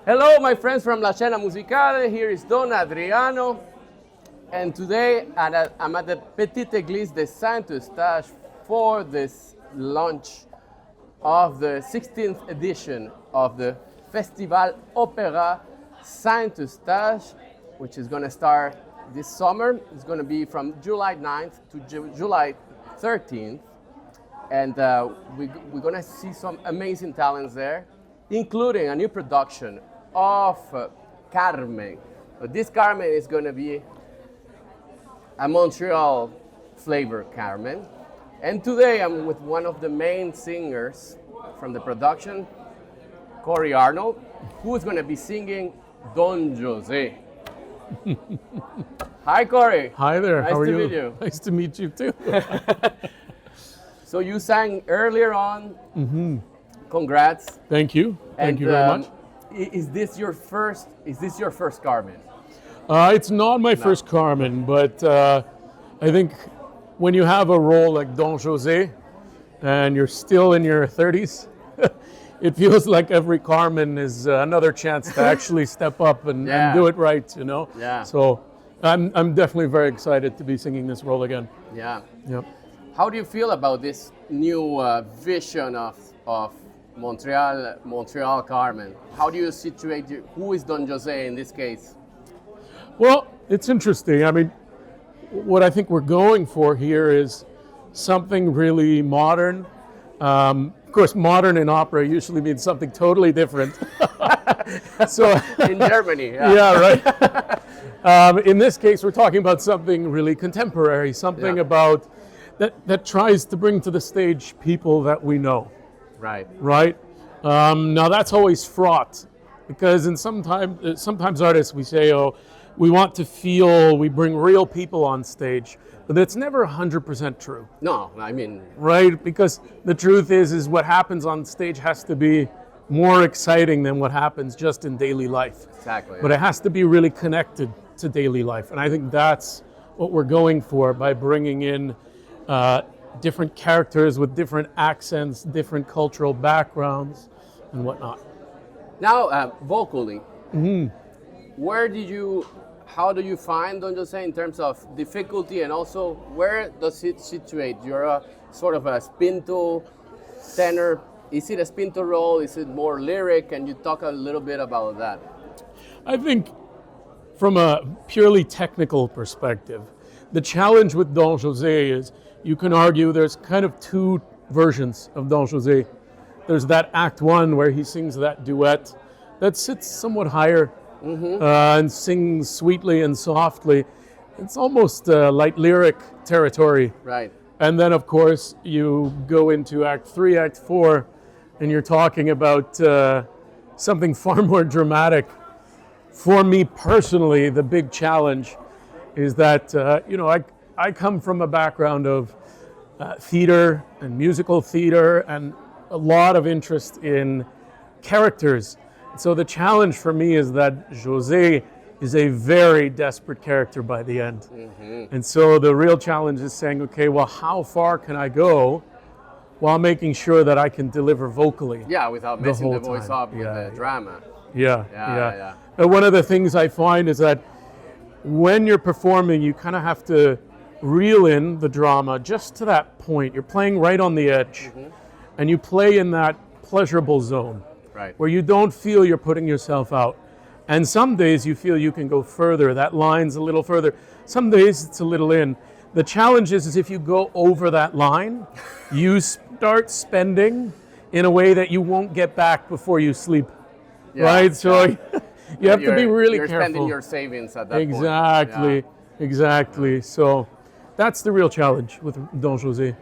Hello, my friends from La Scena Musicale. Here is Don Adriano. And today I'm at the Petite Église de Saint-Eustache for this launch of the 16th edition of the Festival Opéra Saint-Eustache, which is going to start this summer. It's going to be from July 9th to July 13th. And we're going to see some amazing talents there, including a new production of Carmen. But this Carmen is going to be a Montreal flavor Carmen. And today I'm with one of the main singers from the production, Corey Arnold, who is going to be singing Don José. Hi, Corey. Hi there. Nice How are to you? meet you. Nice to meet you too. So you sang earlier on. Mm-hmm. Congrats. Thank you. Thank you very much. Is this your first Carmen? It's not my first Carmen, but I think when you have a role like Don José and you're still in your 30s, it feels like every Carmen is another chance to actually step up and do it right, you know? Yeah. So I'm definitely very excited to be singing this role again. Yeah. Yep. How do you feel about this new vision of Montreal Carmen? How do you situate who is Don José in this case? Well, it's interesting. I mean, what I think we're going for here is something really modern. Of course, modern in opera usually means something totally different. So In Germany, yeah. yeah, right. In this case, we're talking about something really contemporary, something about that tries to bring to the stage people that we know. Right. Right? Now that's always fraught because sometimes artists, we say, oh, we want to feel we bring real people on stage, but it's never 100% true. No, I mean... Right? Because the truth is what happens on stage has to be more exciting than what happens just in daily life. Exactly. But it has to be really connected to daily life. And I think that's what we're going for by bringing in different characters with different accents, different cultural backgrounds, and whatnot. Now, vocally, how do you find Don José in terms of difficulty, and also where does it situate? You're a sort of a spinto tenor. Is it a spinto role? Is it more lyric? Can you talk a little bit about that? I think from a purely technical perspective, the challenge with Don José is you can argue there's kind of two versions of Don José. There's that Act 1 where he sings that duet that sits somewhat higher and sings sweetly and softly. It's almost light lyric territory. Right. And then, of course, you go into Act 3, Act 4, and you're talking about something far more dramatic. For me personally, the big challenge is that, I come from a background of theater and musical theater and a lot of interest in characters. So the challenge for me is that José is a very desperate character by the end. Mm-hmm. And so the real challenge is saying, okay, well, how far can I go while making sure that I can deliver vocally? Yeah, without messing the voice time. up with the drama. Yeah. And one of the things I find is that when you're performing, you kind of have to reel in the drama just to that point. You're playing right on the edge, and you play in that pleasurable zone. Right. Where you don't feel you're putting yourself out. And some days you feel you can go further, that line's a little further. Some days it's a little in. The challenge is if you go over that line, you start spending in a way that you won't get back before you sleep. Right? So you have to be really careful. You're spending your savings at that point. Exactly. So that's the real challenge with Don José.